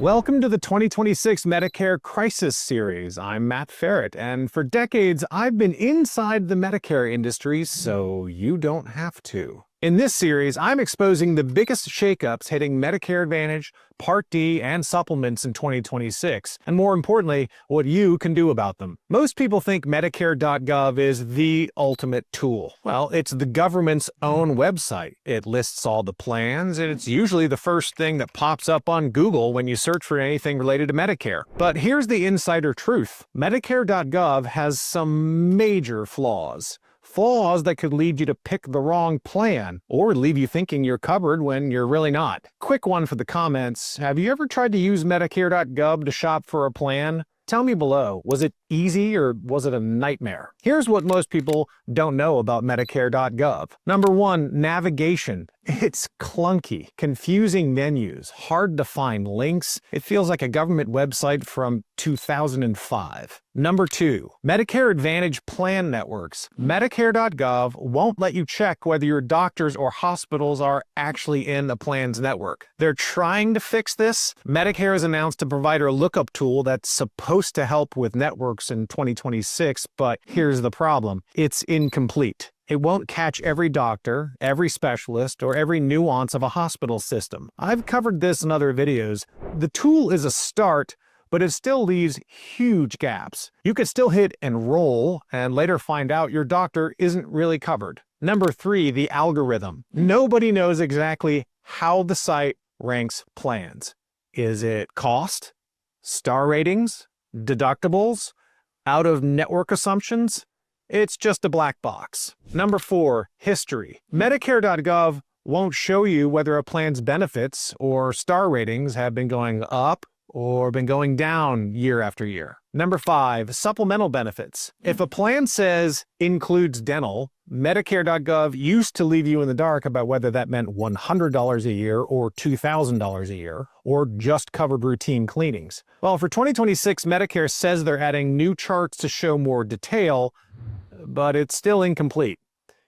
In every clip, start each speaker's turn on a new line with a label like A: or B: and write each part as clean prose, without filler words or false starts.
A: Welcome to the 2026 Medicare Crisis series. I'm Matt Ferret, and for decades, I've been inside the Medicare industry, so you don't have to. In this series, I'm exposing the biggest shakeups hitting Medicare Advantage, Part D, and supplements in 2026, and more importantly, what you can do about them. Most people think Medicare.gov is the ultimate tool. Well, it's the government's own website. It lists all the plans, and it's usually the first thing that pops up on Google when you search for anything related to Medicare. But here's the insider truth. Medicare.gov has some major flaws. Flaws that could lead you to pick the wrong plan, or leave you thinking you're covered when you're really not. Quick one for the comments. Have you ever tried to use Medicare.gov to shop for a plan? Tell me below, was it easy or was it a nightmare? Here's what most people don't know about Medicare.gov. Number one, navigation. It's clunky, confusing menus, hard to find links. It feels like a government website from 2005. Number two, Medicare Advantage plan networks. Medicare.gov won't let you check whether your doctors or hospitals are actually in a plan's network. They're trying to fix this. Medicare has announced a provider lookup tool that's supposed to help with networks in 2026, but here's the problem. It's incomplete. It won't catch every doctor, every specialist, or every nuance of a hospital system. I've covered this in other videos. The tool is a start, but it still leaves huge gaps. You could still hit enroll and later find out your doctor isn't really covered. Number three, the algorithm. Nobody knows exactly how the site ranks plans. Is it cost, star ratings, deductibles, out-of-network assumptions? It's just a black box. Number four, history. Medicare.gov won't show you whether a plan's benefits or star ratings have been going up or been going down year after year. Number five, supplemental benefits. If a plan says includes dental, Medicare.gov used to leave you in the dark about whether that meant $100 a year or $2,000 a year, or just covered routine cleanings. Well, for 2026, Medicare says they're adding new charts to show more detail, but it's still incomplete.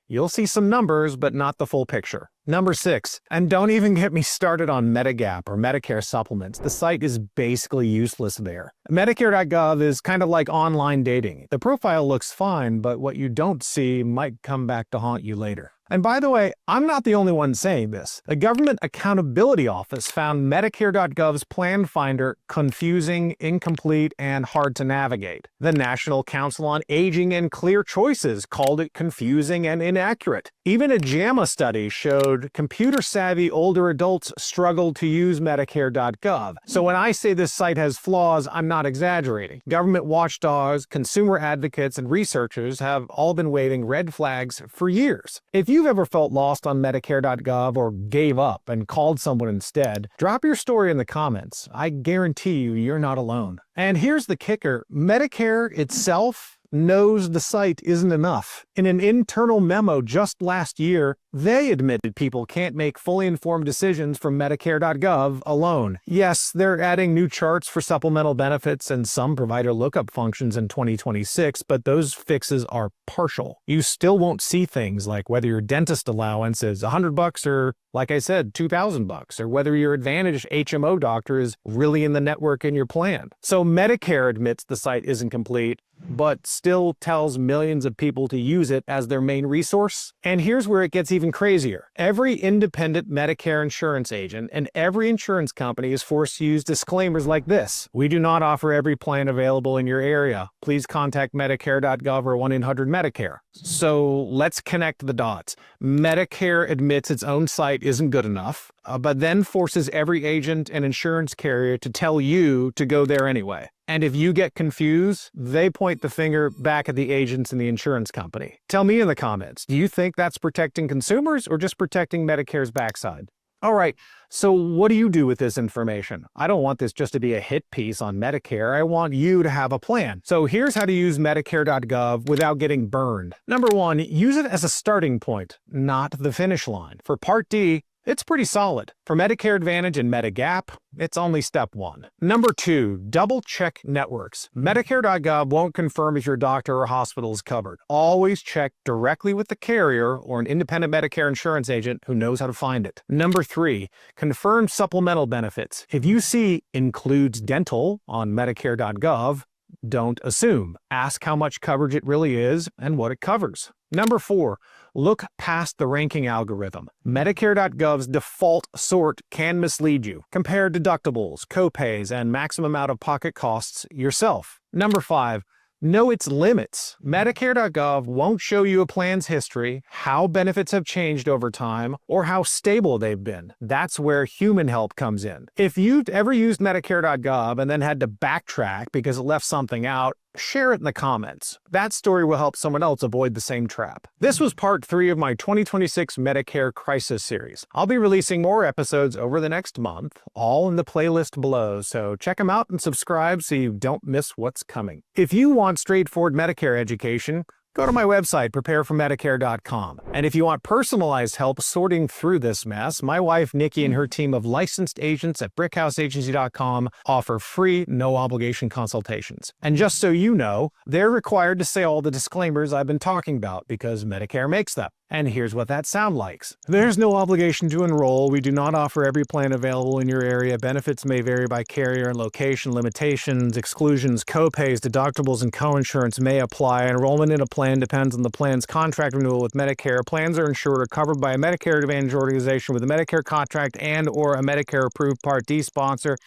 A: You'll see some numbers, but not the full picture. Number six, and don't even get me started on Medigap or Medicare supplements. The site is basically useless there. Medicare.gov is kind of like online dating. The profile looks fine, but what you don't see might come back to haunt you later. And by the way, I'm not the only one saying this. The Government Accountability Office found Medicare.gov's Plan Finder confusing, incomplete, and hard to navigate. The National Council on Aging and Clear Choices called it confusing and inaccurate. Even a JAMA study showed computer-savvy older adults struggled to use Medicare.gov. So when I say this site has flaws, I'm not exaggerating. Government watchdogs, consumer advocates, and researchers have all been waving red flags for years. If you've ever felt lost on Medicare.gov or gave up and called someone instead, drop your story in the comments. I guarantee you're not alone. And here's the kicker. Medicare itself knows the site isn't enough. In an internal memo just last year, they admitted people can't make fully informed decisions from Medicare.gov alone. Yes, they're adding new charts for supplemental benefits and some provider lookup functions in 2026, but those fixes are partial. You still won't see things like whether your dentist allowance is $100 or, like I said, $2,000, or whether your Advantage HMO doctor is really in the network in your plan. So Medicare admits the site isn't complete, but still tells millions of people to use it as their main resource. And here's where it gets even crazier. Every independent Medicare insurance agent and every insurance company is forced to use disclaimers like this. We do not offer every plan available in your area. Please contact Medicare.gov or 1-800-MEDICARE. So let's connect the dots. Medicare admits its own site isn't good enough, but then forces every agent and insurance carrier to tell you to go there anyway. And if you get confused, they point the finger back at the agents and the insurance company. Tell me in the comments, do you think that's protecting consumers or just protecting Medicare's backside? All right, so what do you do with this information? I don't want this just to be a hit piece on Medicare. I want you to have a plan. So here's how to use Medicare.gov without getting burned. Number one, use it as a starting point, not the finish line. For Part D, It's pretty solid. For Medicare Advantage and Medigap, it's only step 1. Number 2, double-check networks. Medicare.gov won't confirm if your doctor or hospital is covered. Always check directly with the carrier or an independent Medicare insurance agent who knows how to find it. Number 3, confirm supplemental benefits. If you see includes dental on Medicare.gov, don't assume. Ask how much coverage it really is and what it covers. Number 4, look past the ranking algorithm. Medicare.gov's default sort can mislead you. Compare deductibles, copays, and maximum out-of-pocket costs yourself. Number 5, know its limits. Medicare.gov won't show you a plan's history, how benefits have changed over time, or how stable they've been. That's where human help comes in. If you've ever used Medicare.gov and then had to backtrack because it left something out, share it in the comments. That story will help someone else avoid the same trap. This was part 3 of my 2026 Medicare Crisis series. I'll be releasing more episodes over the next month, all in the playlist below, so check them out and subscribe so you don't miss what's coming. If you want straightforward Medicare education, go to my website, preparefordmedicare.com. And if you want personalized help sorting through this mess, my wife Nikki and her team of licensed agents at brickhouseagency.com offer free, no-obligation consultations. And just so you know, they're required to say all the disclaimers I've been talking about because Medicare makes them. And here's what that sound likes. There's no obligation to enroll. We do not offer every plan available in your area. Benefits may vary by carrier and location. Limitations, exclusions, copays, deductibles, and coinsurance may apply. Enrollment in a plan depends on the plan's contract renewal with Medicare. Plans are insured or covered by a Medicare Advantage organization with a Medicare contract and or a Medicare-approved Part D sponsor.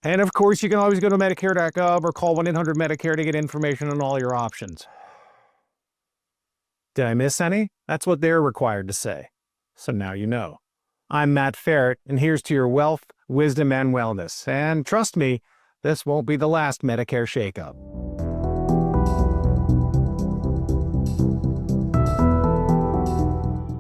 A: And of course, you can always go to Medicare.gov or call 1-800-MEDICARE to get information on all your options. Did I miss any? That's what they're required to say. So now you know. I'm Matt Ferret, and here's to your wealth, wisdom, and wellness. And trust me, this won't be the last Medicare shakeup.